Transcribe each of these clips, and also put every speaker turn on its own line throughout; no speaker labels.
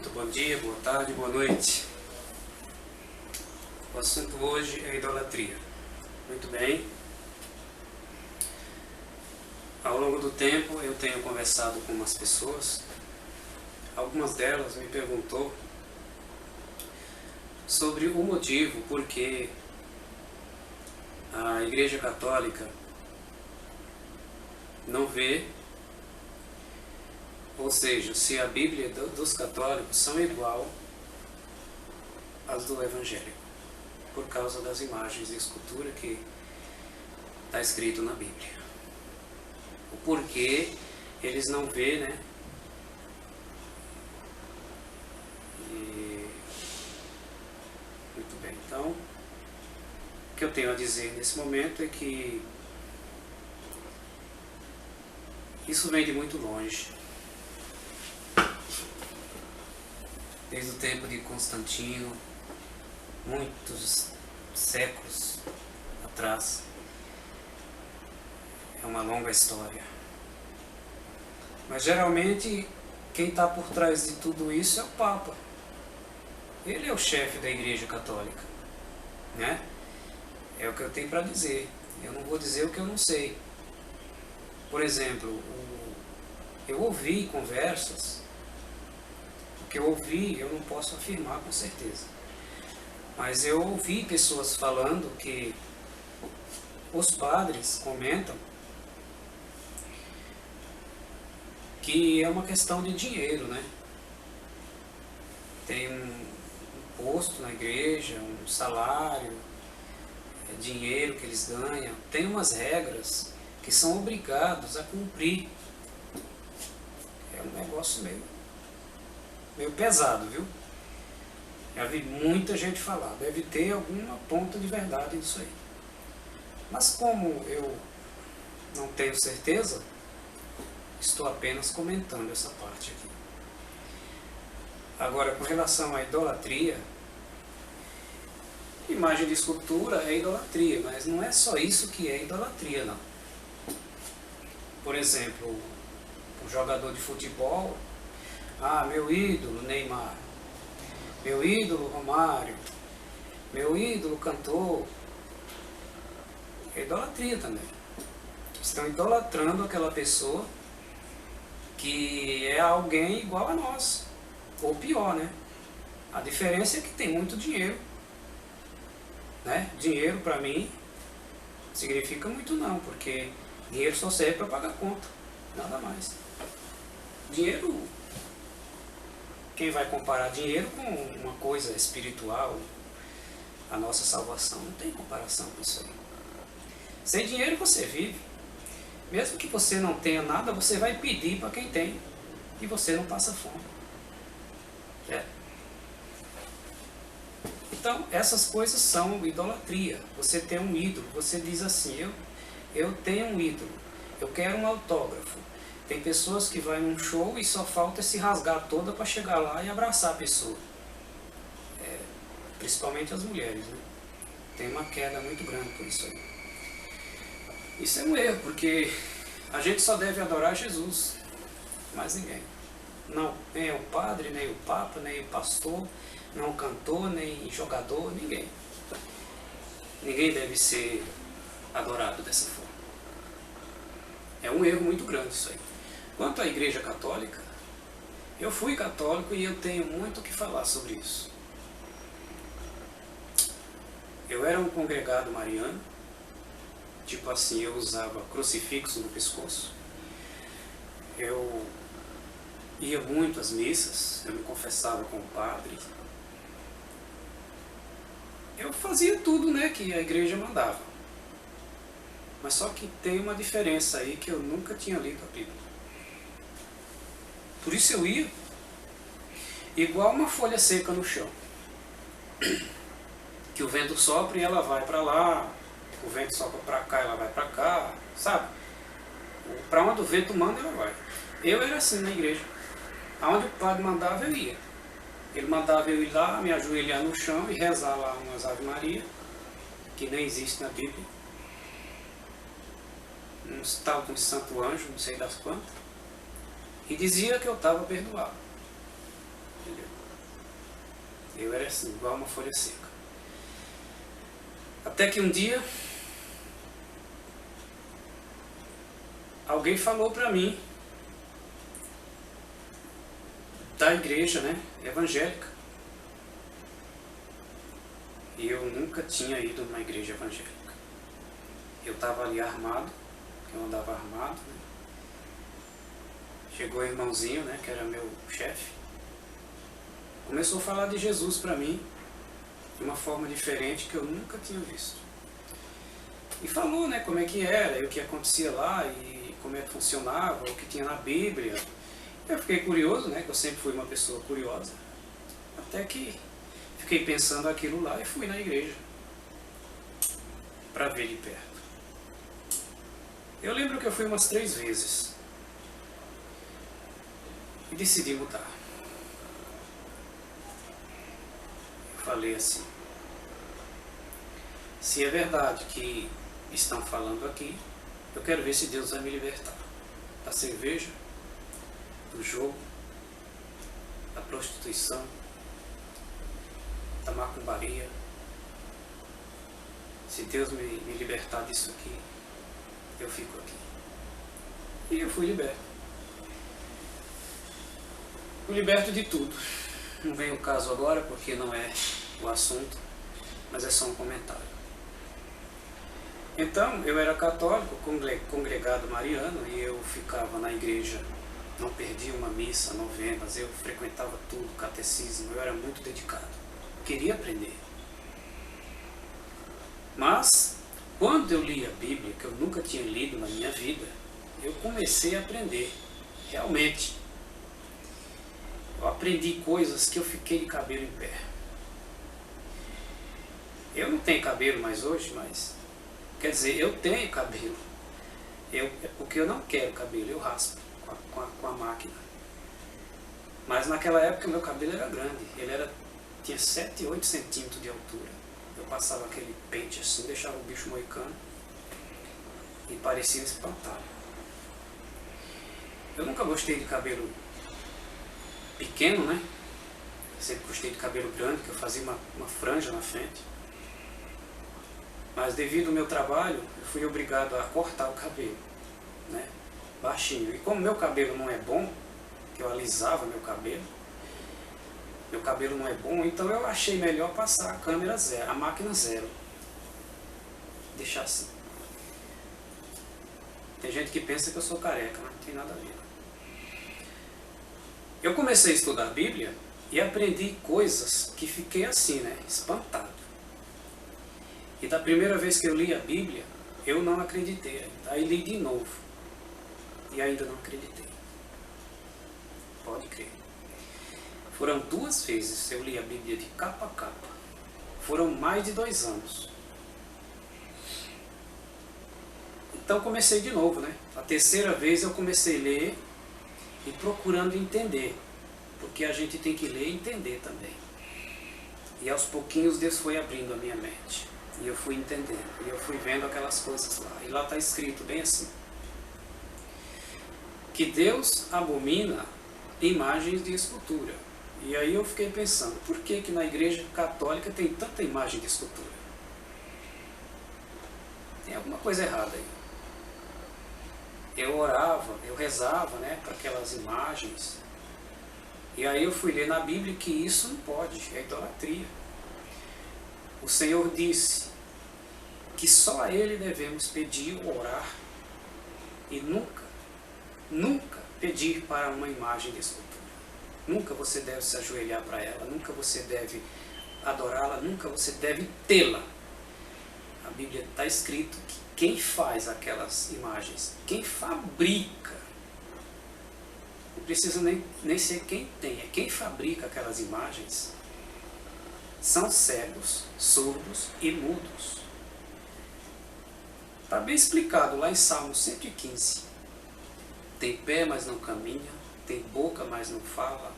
Muito bom dia, boa tarde, boa noite. O assunto hoje é idolatria. Muito bem. Ao longo do tempo eu tenho conversado com umas pessoas. Algumas delas me perguntou sobre o motivo por que a Igreja Católica não vê, ou seja, se a Bíblia dos católicos são igual às do evangélico, por causa das imagens e escultura que está escrito na Bíblia. O porquê eles não vê, né? Muito bem, então o que eu tenho a dizer nesse momento é que isso vem de muito longe. Desde o tempo de Constantino, muitos séculos atrás. É uma longa história. Mas geralmente quem está por trás de tudo isso é o Papa. Ele é o chefe da Igreja Católica, né? É o que eu tenho para dizer. Eu não vou dizer o que eu não sei. Por exemplo, eu ouvi conversas. O que eu ouvi eu não posso afirmar com certeza. Mas eu ouvi pessoas falando que os padres comentam que é uma questão de dinheiro, né? Tem um posto na igreja, um salário, dinheiro que eles ganham. Tem umas regras que são obrigados a cumprir. É um negócio meio pesado, viu? Já vi muita gente falar, deve ter alguma ponta de verdade nisso aí. Mas como eu não tenho certeza, estou apenas comentando essa parte aqui. Agora, com relação à idolatria, imagem de escultura é idolatria, mas não é só isso que é idolatria, não. Por exemplo, um jogador de futebol, meu ídolo Neymar, meu ídolo Romário, meu ídolo cantor, é idolatria também. Estão idolatrando aquela pessoa que é alguém igual a nós, ou pior, né? A diferença é que tem muito dinheiro, né? Dinheiro para mim significa muito não, porque dinheiro só serve para pagar conta, nada mais. Dinheiro, quem vai comparar dinheiro com uma coisa espiritual, a nossa salvação, não tem comparação com isso aí. Sem dinheiro você vive. Mesmo que você não tenha nada, você vai pedir para quem tem. E você não passa fome. É. Então, essas coisas são idolatria. Você tem um ídolo. Você diz assim, eu tenho um ídolo. Eu quero um autógrafo. Tem pessoas que vão num show e só falta se rasgar toda para chegar lá e abraçar a pessoa. Principalmente as mulheres, né? Tem uma queda muito grande por isso aí. Isso é um erro, porque a gente só deve adorar Jesus, mais ninguém. Não, nem o padre, nem o papa, nem o pastor, não o cantor, nem jogador, ninguém. Ninguém deve ser adorado dessa forma. É um erro muito grande isso aí. Quanto à Igreja Católica, eu fui católico e eu tenho muito o que falar sobre isso. Eu era um congregado mariano. Tipo assim, eu usava crucifixo no pescoço. Eu ia muito às missas, eu me confessava com o padre. Eu fazia tudo, né, que a igreja mandava. Mas só que tem uma diferença aí que eu nunca tinha lido a Bíblia. Por isso eu ia igual uma folha seca no chão. Que o vento sopra e ela vai para lá. O vento sopra para cá, ela vai para cá, sabe? Para onde o vento manda, ela vai. Eu era assim na igreja. Aonde o padre mandava, eu ia. Ele mandava eu ir lá, me ajoelhar no chão e rezar lá umas Ave Maria, que nem existe na Bíblia. Um tal de um santo anjo, não sei das quantas. E dizia que eu estava perdoado. Entendeu? Eu era assim, igual uma folha seca. Até que um dia alguém falou para mim da igreja, né, evangélica. E eu nunca tinha ido numa igreja evangélica. Eu estava ali armado, eu andava armado, né? Chegou o irmãozinho, né, que era meu chefe, começou a falar de Jesus para mim de uma forma diferente que eu nunca tinha visto. E falou, né, como é que era, e o que acontecia lá, e como é que funcionava, o que tinha na Bíblia. Eu fiquei curioso, né, que eu sempre fui uma pessoa curiosa, até que fiquei pensando aquilo lá e fui na igreja para ver de perto. Eu lembro que eu fui umas 3 vezes e decidi mudar. Eu falei assim, se é verdade que estão falando aqui, eu quero ver se Deus vai me libertar da cerveja, do jogo, da prostituição, da macumbaria. Se Deus me libertar disso aqui, eu fico aqui. E eu fui liberto. Fui liberto de tudo. Não vem o caso agora porque não é o assunto, mas é só um comentário. Então, eu era católico, congregado mariano, e eu ficava na igreja, não perdia uma missa, novenas, eu frequentava tudo, catecismo, eu era muito dedicado. Queria aprender. Mas, quando eu li a Bíblia, que eu nunca tinha lido na minha vida, eu comecei a aprender, realmente. Eu aprendi coisas que eu fiquei de cabelo em pé. Eu não tenho cabelo mais hoje, mas... Quer dizer, eu tenho cabelo. Porque eu não quero cabelo, eu raspo com a máquina. Mas naquela época meu cabelo era grande. Tinha 7, 8 centímetros de altura. Eu passava aquele pente assim, deixava o bicho moicano e parecia um espantalho. Eu nunca gostei de cabelo pequeno, né? Sempre gostei de cabelo grande, que eu fazia uma franja na frente. Mas devido ao meu trabalho, eu fui obrigado a cortar o cabelo, né? Baixinho. E como meu cabelo não é bom, que eu alisava meu cabelo não é bom, então eu achei melhor passar a câmera zero, a máquina zero. Deixar assim. Tem gente que pensa que eu sou careca, mas não tem nada a ver. Eu comecei a estudar a Bíblia e aprendi coisas que fiquei assim, né? Espantado. E da primeira vez que eu li a Bíblia, eu não acreditei ainda. Aí li de novo. E ainda não acreditei. Pode crer. Foram 2 vezes eu li a Bíblia de capa a capa. Foram mais de 2 anos. Então comecei de novo, né? A terceira vez eu comecei a ler e procurando entender. Porque a gente tem que ler e entender também. E aos pouquinhos Deus foi abrindo a minha mente. E eu fui entendendo, e eu fui vendo aquelas coisas lá. E lá está escrito bem assim: que Deus abomina imagens de escultura. E aí eu fiquei pensando, por que na igreja católica tem tanta imagem de escultura? Tem alguma coisa errada aí. Eu orava, eu rezava, né, para aquelas imagens. E aí eu fui ler na Bíblia que isso não pode, é idolatria. O Senhor disse que só a Ele devemos pedir ou orar e nunca pedir para uma imagem de escultura. Nunca você deve se ajoelhar para ela, nunca você deve adorá-la, nunca você deve tê-la. A Bíblia está escrito que quem faz aquelas imagens, quem fabrica, não precisa nem ser quem tem, é quem fabrica aquelas imagens, são cegos, surdos e mudos. Está bem explicado lá em Salmo 115. Tem pé, mas não caminha. Tem boca, mas não fala.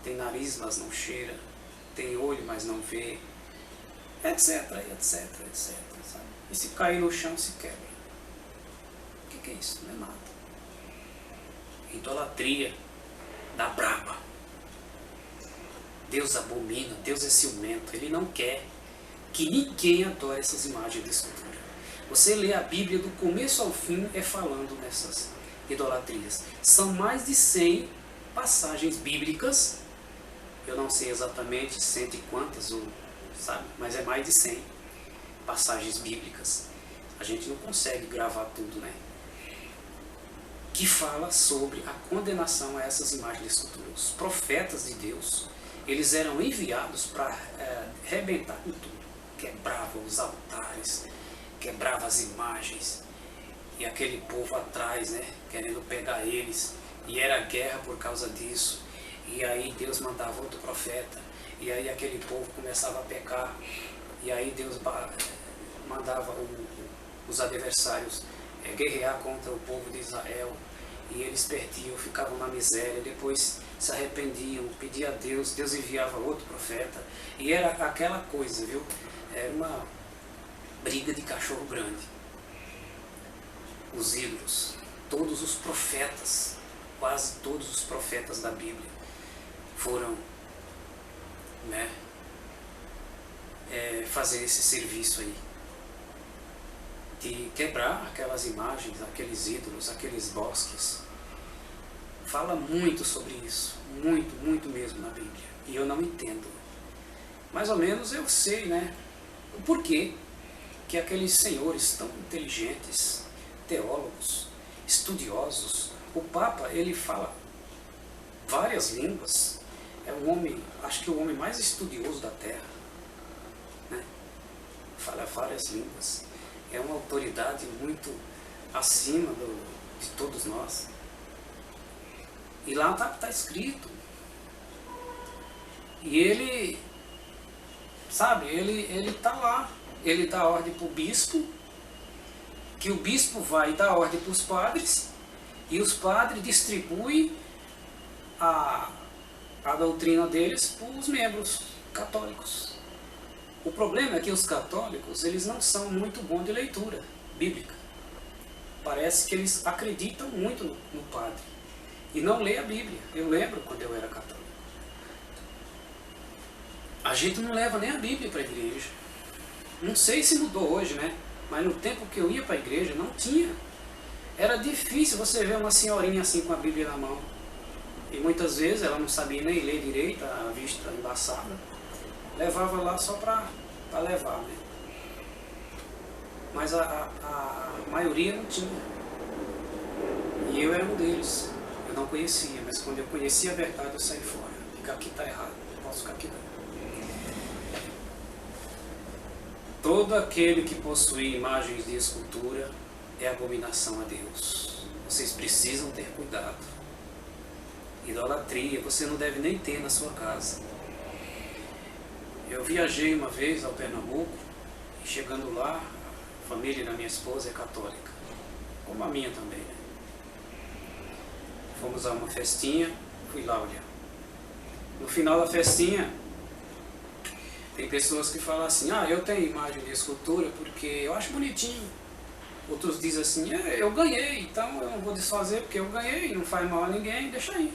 Tem nariz, mas não cheira. Tem olho, mas não vê. Etc, etc, etc. Sabe? E se cair no chão, se quebra. O que é isso? Não é nada. Idolatria da braba. Deus abomina, Deus é ciumento, Ele não quer que ninguém adore essas imagens de escultura. Você lê a Bíblia do começo ao fim falando nessas idolatrias. São mais de 100 passagens bíblicas, eu não sei exatamente cento e quantas, sabe? Mas é mais de 100 passagens bíblicas. A gente não consegue gravar tudo, né? Que fala sobre a condenação a essas imagens de escultura. Os profetas de Deus, eles eram enviados para arrebentar com tudo. Quebrava os altares, quebrava as imagens, e aquele povo atrás, né, querendo pegar eles, e era guerra por causa disso. E aí Deus mandava outro profeta, e aí aquele povo começava a pecar, e aí Deus mandava os adversários guerrear contra o povo de Israel, e eles perdiam, ficavam na miséria, depois se arrependiam, pediam a Deus, Deus enviava outro profeta, e era aquela coisa, viu? Era uma briga de cachorro grande. Os ídolos, todos os profetas, quase todos os profetas da Bíblia foram, né, fazer esse serviço aí, de quebrar aquelas imagens, aqueles ídolos, aqueles bosques. Fala muito sobre isso, muito, muito mesmo na Bíblia, e eu não entendo. Mais ou menos eu sei, né, o porquê que aqueles senhores tão inteligentes, teólogos, estudiosos, o Papa, ele fala várias línguas, é um homem, acho que o homem mais estudioso da Terra, né? Fala várias línguas, é uma autoridade muito acima de todos nós. E lá está escrito, e ele, sabe, ele está lá, ele dá ordem para o bispo, que o bispo vai dar ordem para os padres, e os padres distribuem a doutrina deles para os membros católicos. O problema é que os católicos, eles não são muito bons de leitura bíblica. Parece que eles acreditam muito no padre e não lê a Bíblia. Eu lembro quando eu era católico. A gente não leva nem a Bíblia para a igreja. Não sei se mudou hoje, né? Mas no tempo que eu ia para a igreja, não tinha. Era difícil você ver uma senhorinha assim com a Bíblia na mão. E muitas vezes ela não sabia nem ler direito, a vista embaçada. Levava lá só para levar, né? Mas a maioria não tinha. E eu era um deles. Eu não conhecia, mas quando eu conhecia a verdade eu saí fora. Ficar aqui está errado, não posso ficar aqui não. Todo aquele que possui imagens de escultura é abominação a Deus. Vocês precisam ter cuidado. Idolatria, você não deve nem ter na sua casa. Eu viajei uma vez ao Pernambuco, e chegando lá, a família da minha esposa é católica, como a minha também, né? Fomos a uma festinha, fui lá olhar. No final da festinha, tem pessoas que falam assim, eu tenho imagem de escultura porque eu acho bonitinho. Outros dizem assim, eu ganhei, então eu não vou desfazer porque eu ganhei, não faz mal a ninguém, deixa aí.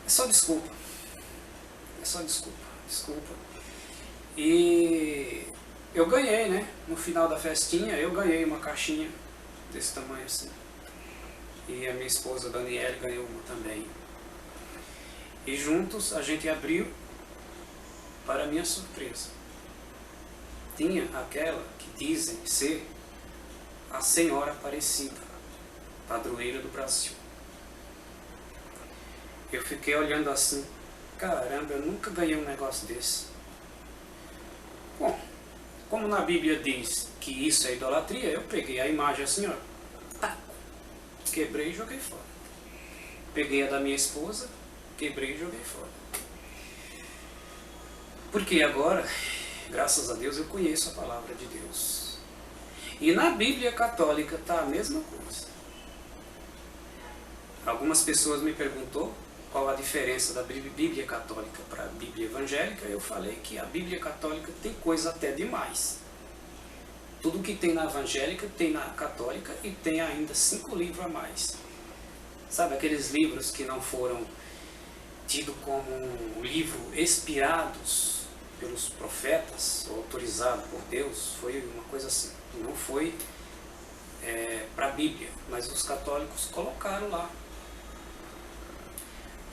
É só desculpa. É só desculpa. E eu ganhei, né? No final da festinha, eu ganhei uma caixinha desse tamanho assim. E a minha esposa Daniela ganhou uma também. E juntos a gente abriu, para minha surpresa. Tinha aquela que dizem ser a Senhora Aparecida, padroeira do Brasil. Eu fiquei olhando assim, caramba, eu nunca ganhei um negócio desse. Bom, como na Bíblia diz que isso é idolatria, eu peguei a imagem assim, quebrei e joguei fora. Peguei a da minha esposa, quebrei e joguei fora. Porque agora, graças a Deus, eu conheço a palavra de Deus. E na Bíblia católica está a mesma coisa. Algumas pessoas me perguntou qual a diferença da Bíblia católica para a Bíblia evangélica. Eu falei que a Bíblia católica tem coisa até demais. Tudo que tem na evangélica tem na católica e tem ainda 5 livros a mais. Sabe aqueles livros que não foram tido como um livro inspirados pelos profetas, ou autorizado por Deus, foi uma coisa assim. Não foi para a Bíblia, mas os católicos colocaram lá.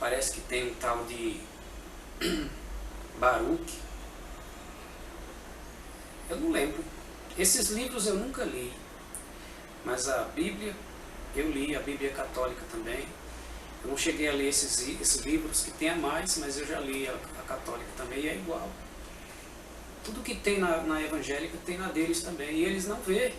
Parece que tem um tal de Baruch. Eu não lembro. Esses livros eu nunca li. Mas a Bíblia, eu li, a Bíblia católica também. Eu não cheguei a ler esses livros que tem a mais, mas eu já li a católica também e é igual. Tudo que tem na evangélica tem na deles também. E eles não vê.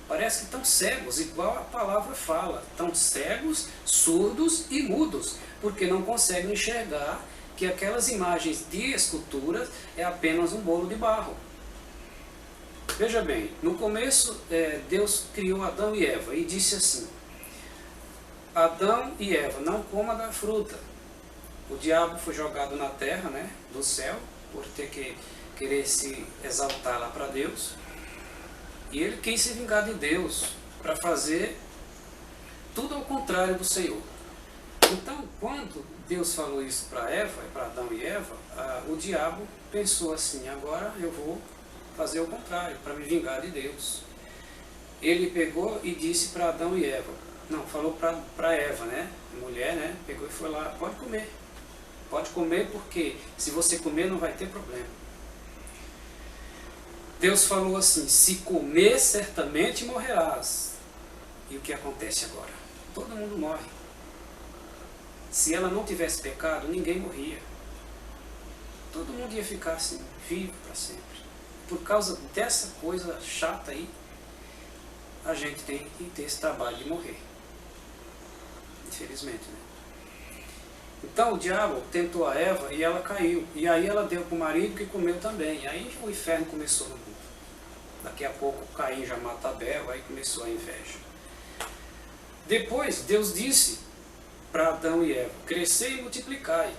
Parece que estão cegos, igual a palavra fala. Estão cegos, surdos e mudos, porque não conseguem enxergar que aquelas imagens de esculturas é apenas um bolo de barro. Veja bem, no começo Deus criou Adão e Eva e disse assim: Adão e Eva, não coma da fruta. O diabo foi jogado na terra, né, do céu, por ter que querer se exaltar lá para Deus. E ele quis se vingar de Deus para fazer tudo ao contrário do Senhor. Então, quando Deus falou isso para Eva, para Adão e Eva, o diabo pensou assim: agora eu vou fazer o contrário, para me vingar de Deus. Ele pegou e disse para Adão e Eva, não, falou para Eva, né, mulher, né, pegou e foi lá: pode comer porque se você comer não vai ter problema. Deus falou assim: se comer certamente morrerás. E o que acontece agora? Todo mundo morre. Se ela não tivesse pecado, ninguém morria. Todo mundo ia ficar assim, vivo para sempre. Por causa dessa coisa chata aí, a gente tem que ter esse trabalho de morrer. Infelizmente, né? Então o diabo tentou a Eva e ela caiu. E aí ela deu para o marido que comeu também. Aí o inferno começou no mundo. Daqui a pouco Caim já mata Abel, aí começou a inveja. Depois Deus disse para Adão e Eva: crescei e multiplicai,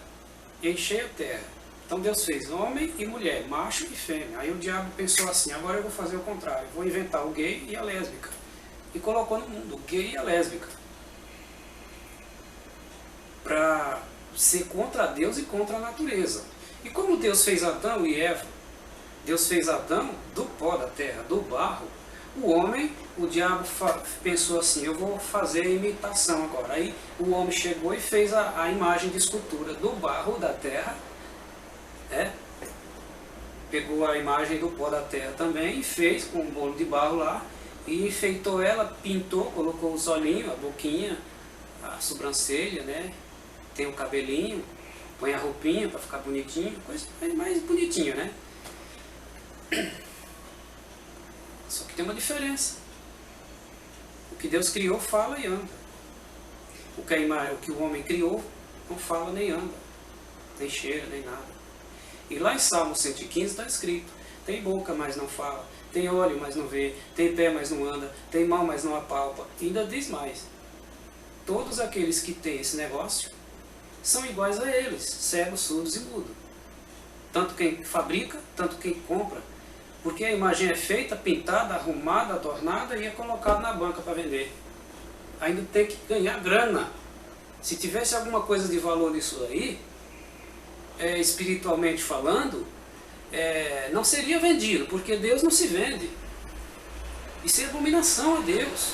enchei a terra. Então Deus fez homem e mulher, macho e fêmea. Aí o diabo pensou assim: agora eu vou fazer o contrário, vou inventar o gay e a lésbica. E colocou no mundo o gay e a lésbica, para ser contra Deus e contra a natureza. E como Deus fez Adão e Eva, Deus fez Adão do pó da terra, do barro, o homem, o diabo pensou assim: eu vou fazer a imitação agora. Aí o homem chegou e fez a imagem de escultura do barro da terra, pegou a imagem do pó da terra também e fez com um bolo de barro lá, e enfeitou ela, pintou, colocou os olhinhos, a boquinha, a sobrancelha, né? Tem o cabelinho, põe a roupinha para ficar bonitinho, coisa mais bonitinha, né? Só que tem uma diferença. O que Deus criou fala e anda. O que o homem criou não fala nem anda, nem cheira, nem nada. E lá em Salmo 115 está escrito: tem boca, mas não fala, tem olho, mas não vê, tem pé, mas não anda, tem mão, mas não apalpa. E ainda diz mais: todos aqueles que têm esse negócio são iguais a eles, cegos, surdos e mudos. Tanto quem fabrica, tanto quem compra. Porque a imagem é feita, pintada, arrumada, adornada e é colocada na banca para vender. Ainda tem que ganhar grana. Se tivesse alguma coisa de valor nisso aí, espiritualmente falando, não seria vendido, porque Deus não se vende. Isso é abominação a Deus.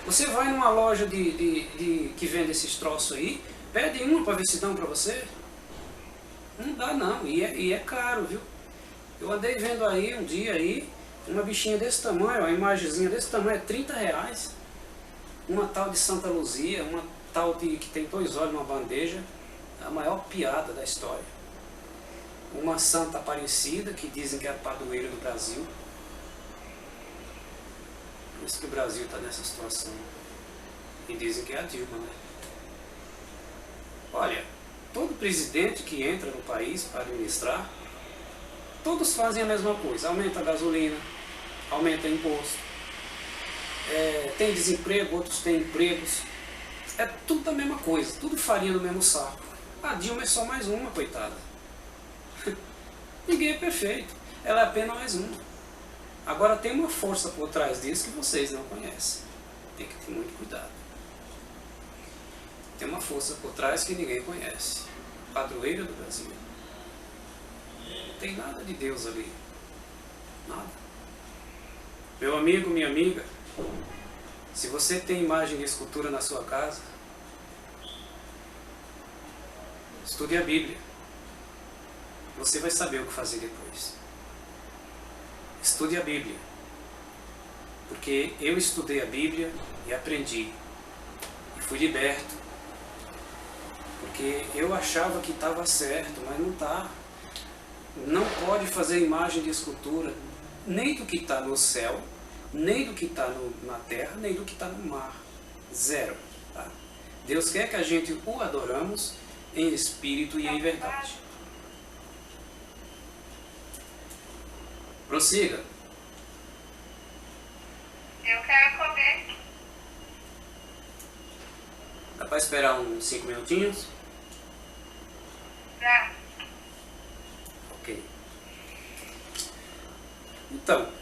Você vai numa loja que vende esses troços aí, pede uma para ver se dão para você. Não dá não, e é caro, viu? Eu andei vendo aí um dia aí, uma bichinha desse tamanho, uma imagenzinha desse tamanho, é 30 reais. Uma tal de Santa Luzia, uma tal que tem 2 olhos numa bandeja, a maior piada da história. Uma Santa Aparecida, que dizem que é a padroeira do Brasil. Por isso que o Brasil está nessa situação. E dizem que é a Dilma, né? Olha, todo presidente que entra no país para administrar, todos fazem a mesma coisa: aumenta a gasolina, aumenta imposto, tem desemprego, outros têm empregos, é tudo a mesma coisa, tudo farinha no mesmo saco. A Dilma é só mais uma, coitada. Ninguém é perfeito, ela é apenas mais uma. Agora tem uma força por trás disso que vocês não conhecem, tem que ter muito cuidado. Tem uma uma força por trás que ninguém conhece. Padroeira do Brasil. Não tem nada de Deus ali. Nada. Meu amigo, minha amiga, se você tem imagem de escultura na sua casa, estude a Bíblia. Você vai saber o que fazer depois. Estude a Bíblia. Porque eu estudei a Bíblia e aprendi. E fui liberto. Porque eu achava que estava certo, mas não está. Não pode fazer imagem de escultura, nem do que está no céu, nem do que está na terra, nem do que está no mar. Zero. Tá? Deus quer que a gente o adoramos em espírito e em verdade. Prossiga.
Eu quero comer.
Dá para esperar uns 5 minutinhos?
Já.
Ok. Então,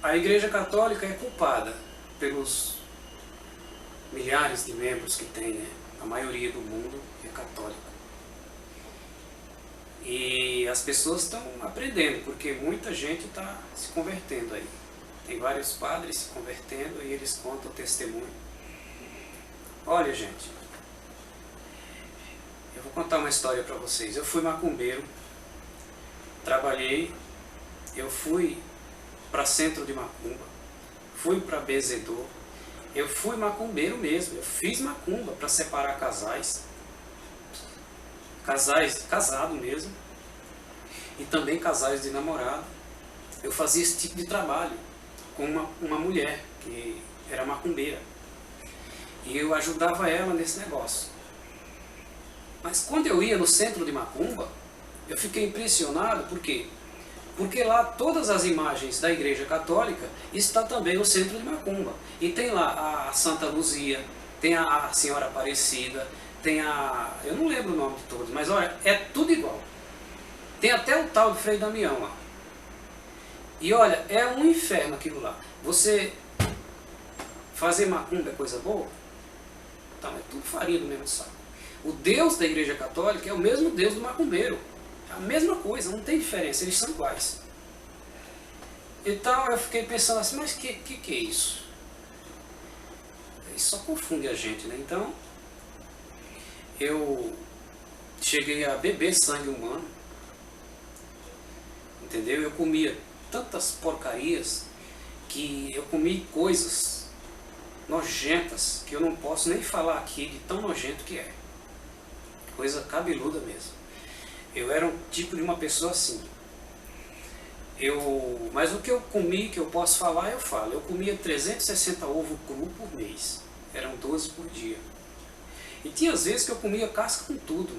a Igreja Católica é culpada pelos milhares de membros que tem, né? A maioria do mundo é católica. E as pessoas estão aprendendo, porque muita gente está se convertendo aí. Tem vários padres se convertendo e eles contam testemunho. Olha, gente, eu vou contar uma história para vocês. Eu fui macumbeiro, trabalhei, eu fui para centro de macumba, fui para benzedor, eu fui macumbeiro mesmo, eu fiz macumba para separar casais, casado mesmo, e também casais de namorado. Eu fazia esse tipo de trabalho com uma mulher que era macumbeira. E eu ajudava ela nesse negócio. Mas quando eu ia no centro de macumba, eu fiquei impressionado, por quê? Porque lá todas as imagens da Igreja Católica estão também no centro de macumba. E tem lá a Santa Luzia, tem a Senhora Aparecida, tem a... eu não lembro o nome de todos, mas olha, é tudo igual. Tem até o tal do Frei Damião lá. E olha, é um inferno aquilo lá. Você fazer macumba é coisa boa? Então é tudo farinha do mesmo saco. O Deus da Igreja Católica é o mesmo Deus do macumbeiro. É a mesma coisa, não tem diferença, eles são iguais. Então eu fiquei pensando assim, mas que é isso? Isso só confunde a gente, né? Então eu cheguei a beber sangue humano, entendeu? Eu comia tantas porcarias que eu comi coisas nojentas que eu não posso nem falar aqui de tão nojento que é. Coisa cabeluda mesmo. Eu era um tipo de uma pessoa assim. Mas o que eu comi, que eu posso falar, eu falo. Eu comia 360 ovos cru por mês. Eram 12 por dia. E tinha às vezes que eu comia casca com tudo.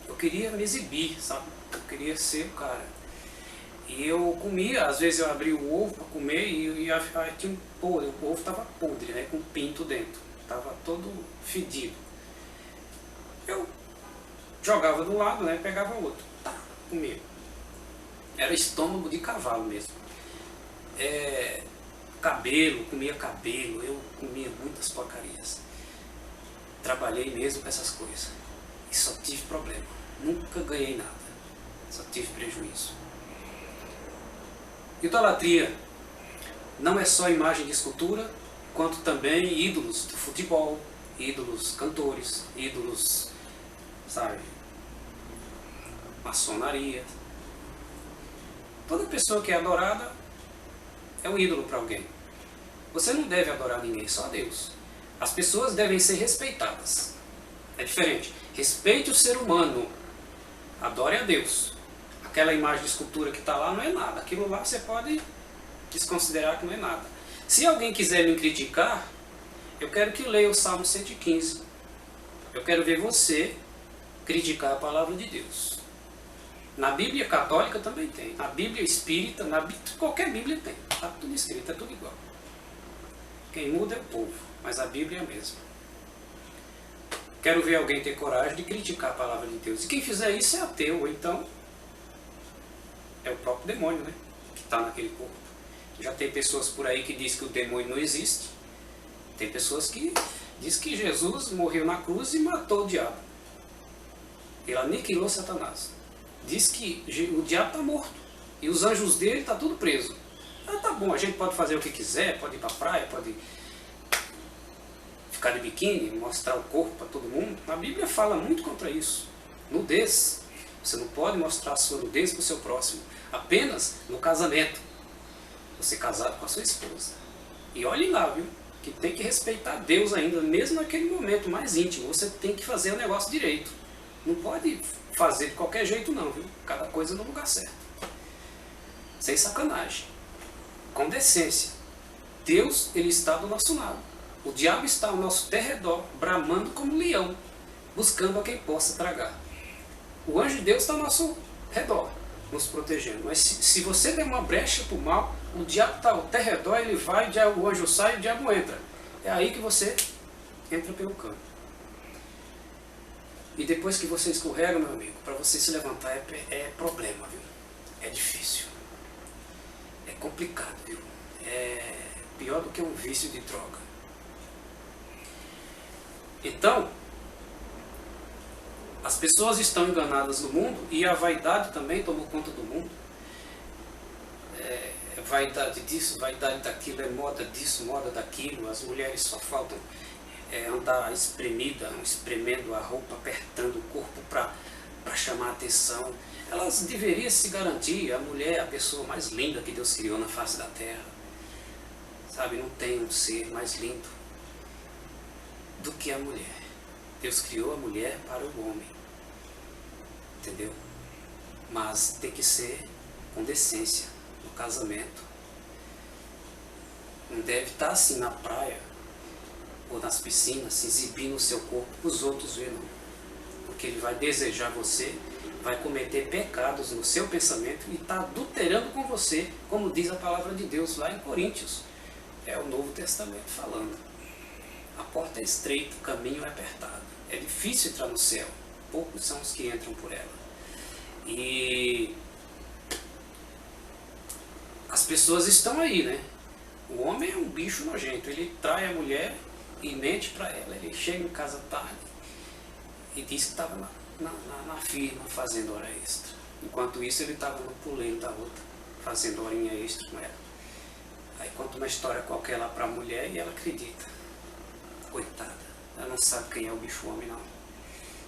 Eu queria me exibir, sabe? Eu queria ser o cara. E eu comia, às vezes eu abria o ovo para comer e tinha o ovo estava podre, né? Com pinto dentro. Estava todo fedido. Eu jogava do lado, né? Pegava outro. Tá, comia. Era estômago de cavalo mesmo. Cabelo, comia cabelo. Eu comia muitas porcarias. Trabalhei mesmo com essas coisas. E só tive problema. Nunca ganhei nada. Só tive prejuízo. Idolatria não é só imagem de escultura, quanto também ídolos do futebol, ídolos cantores, ídolos, sabe, maçonaria. Toda pessoa que é adorada é um ídolo para alguém. Você não deve adorar ninguém, só a Deus. As pessoas devem ser respeitadas. É diferente. Respeite o ser humano. Adore a Deus. Aquela imagem de escultura que está lá não é nada. Aquilo lá você pode desconsiderar que não é nada. Se alguém quiser me criticar, eu quero que leia o Salmo 115. Eu quero ver você criticar a palavra de Deus. Na Bíblia católica também tem. Na Bíblia espírita, qualquer Bíblia tem. Está tudo escrito, é tudo igual. Quem muda é o povo, mas a Bíblia é a mesma. Quero ver alguém ter coragem de criticar a palavra de Deus. E quem fizer isso é ateu, ou então é o próprio demônio, né? Que está naquele corpo. Já tem pessoas por aí que dizem que o demônio não existe. Tem pessoas que Diz que Jesus morreu na cruz e matou o diabo. Ele aniquilou Satanás. Diz que o diabo está morto. E os anjos dele estão tudo preso. Ah, tá bom, a gente pode fazer o que quiser, pode ir para a praia, pode ficar de biquíni, mostrar o corpo para todo mundo. A Bíblia fala muito contra isso. Nudez. Você não pode mostrar a sua nudez para o seu próximo. Apenas no casamento. Você casado com a sua esposa. E olhe lá, viu? Que tem que respeitar Deus ainda, mesmo naquele momento mais íntimo. Você tem que fazer o negócio direito. Não pode fazer de qualquer jeito não, viu? Cada coisa no lugar certo. Sem sacanagem. Com decência. Deus, ele está do nosso lado. O diabo está ao nosso derredor, bramando como leão, buscando a quem possa tragar. O anjo de Deus está ao nosso redor, nos protegendo. Mas se você der uma brecha para o mal, o diabo está ao teu redor, ele vai, o anjo sai e o diabo entra. É aí que você entra pelo canto. E depois que você escorrega, meu amigo, para você se levantar é problema, viu? É difícil. É complicado, viu? É pior do que um vício de droga. Então, as pessoas estão enganadas no mundo e a vaidade também tomou conta do mundo. Vaidade disso, vaidade daquilo, é moda disso, moda daquilo. As mulheres só faltam andar espremendo a roupa, apertando o corpo para chamar a atenção. Elas deveriam se garantir. A mulher é a pessoa mais linda que Deus criou na face da terra. Sabe, não tem um ser mais lindo do que a mulher. Deus criou a mulher para o homem. Entendeu? Mas tem que ser com decência no casamento. Não deve estar assim na praia ou nas piscinas, se exibindo o seu corpo para os outros verem, não. Porque ele vai desejar você, vai cometer pecados no seu pensamento e está adulterando com você, como diz a palavra de Deus lá em Coríntios. É o Novo Testamento falando. A porta é estreita, o caminho é apertado. É difícil entrar no céu. Poucos são os que entram por ela. E as pessoas estão aí, né? O homem é um bicho nojento. Ele trai a mulher e mente para ela. Ele chega em casa tarde e diz que estava na firma fazendo hora extra. Enquanto isso ele estava no puleiro da outra, fazendo horinha extra com ela. Aí conta uma história qualquer lá para a mulher e ela acredita. Coitada, ela não sabe quem é o bicho homem não.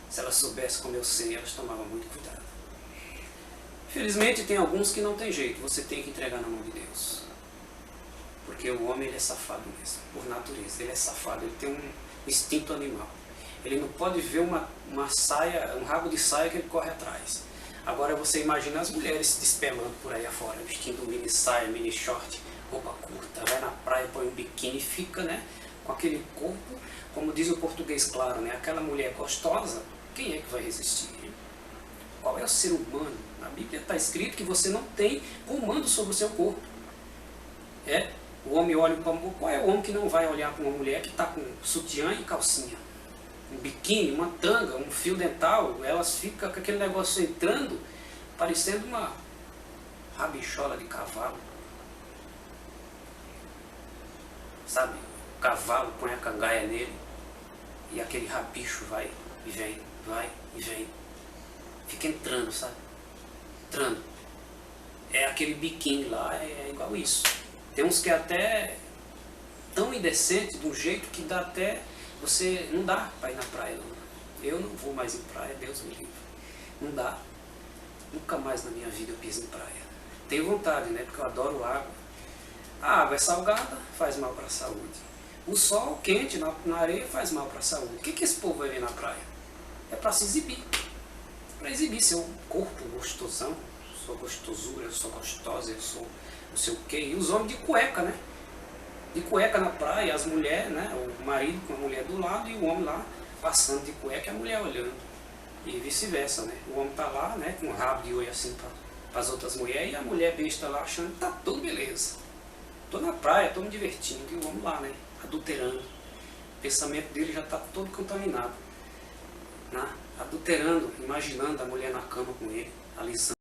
Se ela soubesse como eu sei, elas tomavam muito cuidado. Felizmente tem alguns que não tem jeito, você tem que entregar na mão de Deus. Porque o homem ele é safado mesmo, por natureza, ele é safado, ele tem um instinto animal. Ele não pode ver uma saia, um rabo de saia que ele corre atrás. Agora você imagina as mulheres se despelando por aí afora, vestindo mini saia, mini short, roupa curta, vai na praia, põe um biquíni e fica, né, com aquele corpo, como diz o português claro, né, aquela mulher gostosa, quem é que vai resistir? Qual é o ser humano? Na Bíblia está escrito que você não tem comando sobre o seu corpo. O homem olha para qual é o homem que não vai olhar para uma mulher que está com sutiã e calcinha? Um biquíni, uma tanga, um fio dental, elas ficam com aquele negócio entrando, parecendo uma rabichola de cavalo. Sabe? O cavalo põe a cangaia nele e aquele rabicho vai e vem, vai e vem. Fica entrando, sabe? Entrando. É aquele biquíni lá, é igual isso. Tem uns que é até tão indecente, de um jeito que dá até... Você não dá para ir na praia, não. Eu não vou mais em praia, Deus me livre. Não dá. Nunca mais na minha vida eu piso em praia. Tenho vontade, né? Porque eu adoro água. A água é salgada, faz mal para a saúde. O sol quente na areia faz mal para a saúde. O que esse povo vai ver na praia? É para se exibir. Para exibir seu corpo gostosão. Sou gostosura, eu sou gostosa, eu sou não sei o quê. E os homens de cueca, né? De cueca na praia, as mulheres, né? O marido com a mulher do lado e o homem lá passando de cueca e a mulher olhando. E vice-versa, né? O homem tá lá, né? Com o rabo de olho assim para as outras mulheres e a mulher besta lá achando que tá tudo beleza. Tô na praia, tô me divertindo e o homem lá, né? Adulterando. O pensamento dele já tá todo contaminado. Né? Adulterando, imaginando a mulher na cama com ele, alisando.